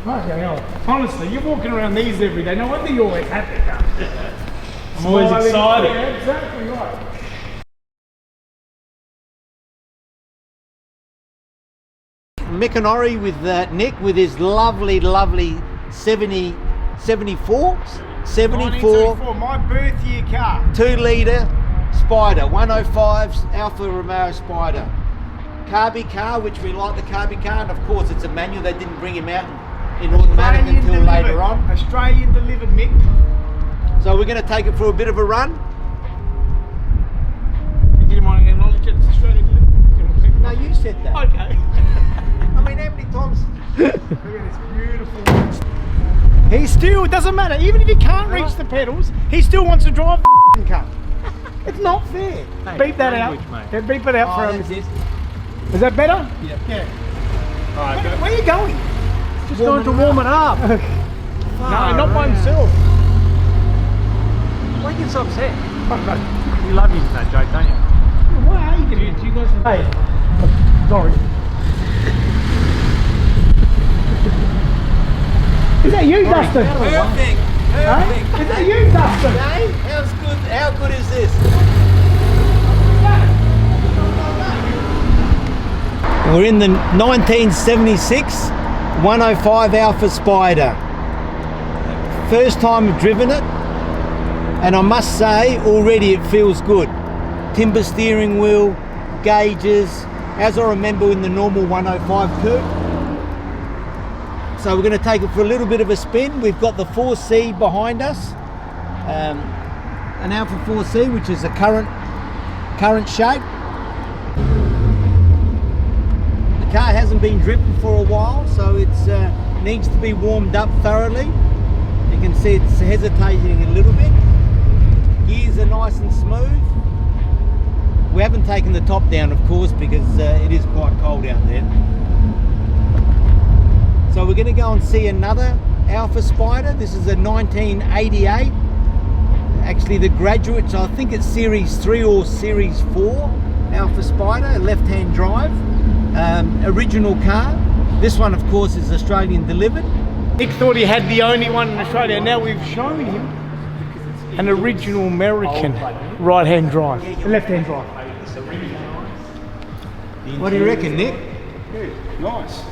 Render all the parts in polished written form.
Okay, honestly, you're walking around these every day. No wonder you're always happy. I'm always excited. Yeah, exactly right. Mick and Ori with Nick with his lovely 74, 1974, my birth year car. 2-litre Spider, 105's Alfa Romeo Spider. Carby car, which we like the Carby car, and of course it's a manual. They didn't bring him out in automatic until later on. Australian delivered, Mick. So we're going to take it for a bit of a run. You didn't want to acknowledge it, it's Australian delivered. No, you said that. Okay. I mean, how many times? Look at this beautiful. He still, it doesn't matter, even if he can't reach the pedals, he still wants to drive the car. It's not fair. Hey, beep that language, out. mate. Yeah, beep it out for him. That's it. Is that better? Yeah. Alright, Where are you going? just going to warm it up. No, not by himself. Why you get so upset? You love using that joke, don't you? Why are you doing it? You guys hey, sorry. Is that you, Dustin? Perfect. Hey? Is that you, Dustin? Hey, how good is this? We're in the 1976 105 Alpha Spider. First time I've driven it, and I must say already it feels good. Timber steering wheel, gauges, as I remember in the normal 105 coupe. So we're going to take it for a little bit of a spin. We've got the 4C behind us, an Alpha 4C, which is a current shape. The car hasn't been driven for a while, so it needs to be warmed up thoroughly. You can see it's hesitating a little bit. Gears are nice and smooth. We haven't taken the top down, of course, because it is quite cold out there. So we're going to go and see another Alpha Spider. This is a 1988. Actually, the Graduate, I think it's Series 3 or Series 4 Alpha Spider, left-hand drive. Original car. This one, of course, is Australian delivered. Nick thought he had the only one in Australia. Now we've shown him an original American right-hand drive, left-hand drive. What do you reckon, Nick? Yeah, nice.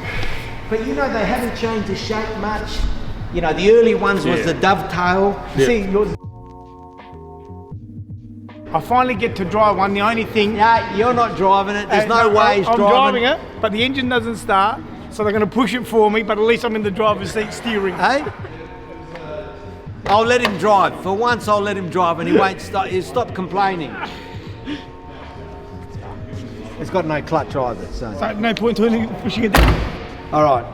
But you know, they haven't changed the shape much. You know, the early ones was the dovetail. Yeah. See, yours. I finally get to drive one. The only thing. Yeah, you're not driving it. There's no way he's I'm driving it, but the engine doesn't start, so they're going to push it for me. But at least I'm in the driver's seat steering. Hey, I'll let him drive. For once, I'll let him drive, and he won't stop. He'll stop complaining. It's got no clutch either, so No point in pushing it down. all right.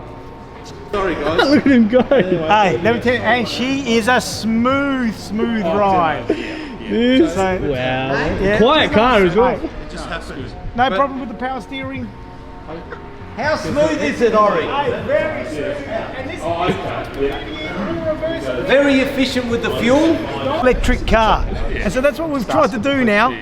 Sorry, guys. Look at him go. Hey, let me tell you, and she is a smooth ride. So, Wow. yeah, Quiet car as well. Hey, It just has to. no problem with the power steering. How smooth is it, Ori? Hey, very smooth. And this is Very efficient with the fuel. electric car. And so that's what we've tried to do now.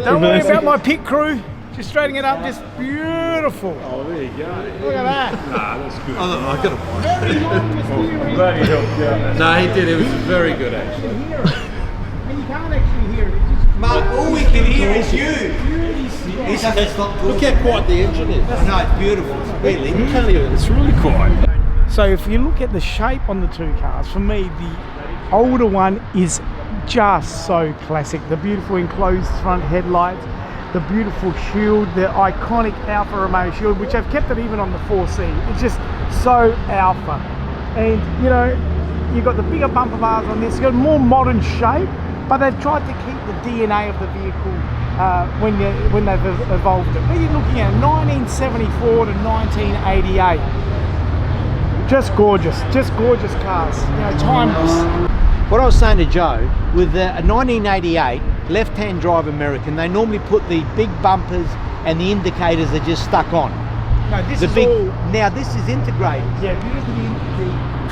Don't worry about my pit crew. Just straightening it up, just beautiful. Oh, there you go. Look at that. Nah, that's good. Oh, I got a Very long steering. Glad he helped you out. No, he did. It was very good, actually. You hear it. And you can't actually hear it. It's just Mark, all we can hear is you. really slow. He doesn't stop Look talking. how quiet the engine is. No, it's beautiful. Really. I'm telling you, it's really quiet. So if you look at the shape on the two cars, for me the older one is just so classic. The beautiful enclosed front headlights, the beautiful shield, the iconic Alfa Romeo shield, which I've kept it even on the 4C. It's just so Alfa. And you know, you've got the bigger bumper bars on this, you've got a more modern shape, but they've tried to keep the DNA of the vehicle when they've evolved it. But you're looking at 1974 to 1988. Just gorgeous cars, you know, timeless. What I was saying to Joe, with a 1988 left-hand drive American, they normally put the big bumpers and the indicators are just stuck on. No, this The is big, all. now this is integrated. Yeah, if you look at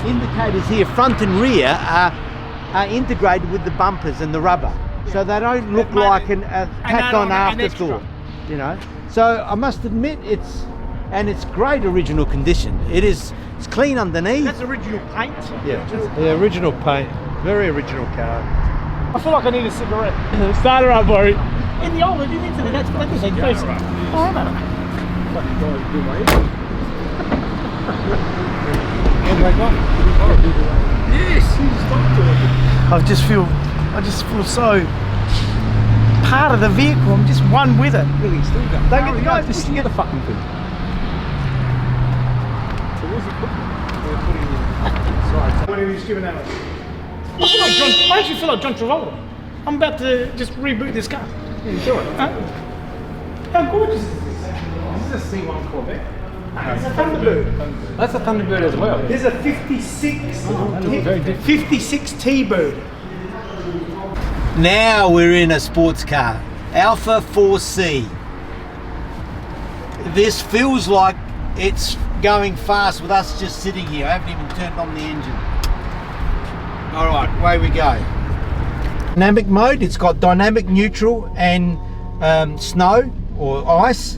The indicators here, front and rear, are integrated with the bumpers and the rubber, so they don't look like a tacked-on afterthought. You know, so I must admit it's and it's great original condition. It's clean underneath. That's original paint. Yeah, the original paint, very original car. I feel like I need a cigarette. Start her up, Ori. In the old, you need to do that. That's the same person. Oh, no. Yes, you stopped doing it. I just feel so part of the vehicle. I'm just one with it. Really, still got. Don't get the guys just pushing get it. the fucking thing. So where's he putting it? They're putting it inside. When he was giving out. I actually feel like John Travolta. I'm about to just reboot this car. Yeah, you do it. Huh? How gorgeous is this? This is a C1 Corvette. It's a Thunderbird. That's a Thunderbird as well. There's a 56, very different. 56 T-Bird. Now we're in a sports car, Alpha 4C. This feels like it's going fast with us just sitting here. I haven't even turned on the engine. All right, away we go. Dynamic mode, it's got dynamic neutral and snow or ice.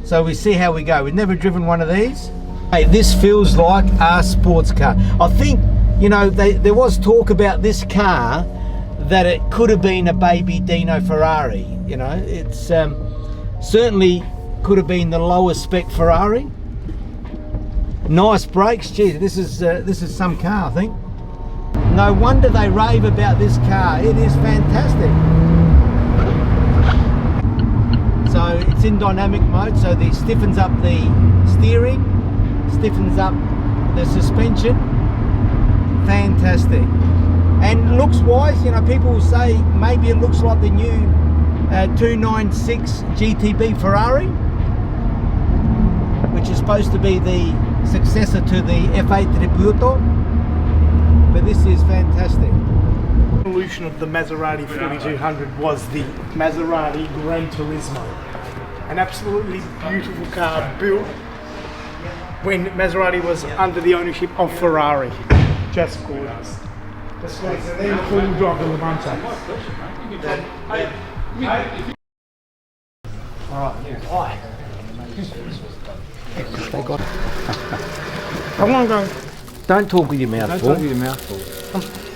So we see how we go. We've never driven one of these. Hey, this feels like a sports car. I think, you know, there was talk about this car that it could have been a baby Dino Ferrari. You know, it's certainly could have been the lowest spec Ferrari. Nice brakes, geez, this is some car, I think. No wonder they rave about this car. It is fantastic. So it's in dynamic mode, so it stiffens up the steering, stiffens up the suspension. Fantastic. And looks wise, you know, people will say maybe it looks like the new 296 GTB Ferrari, which is supposed to be the successor to the F8 Tributo. But this is fantastic. The evolution of the Maserati 4200 was the Maserati Gran Turismo. An absolutely beautiful car built when Maserati was under the ownership of Ferrari. Just gorgeous. Just gorgeous. And then full drive the Le Mans track. Alright. I want to go. Don't talk with your mouth Don't full. talk with your mouth full.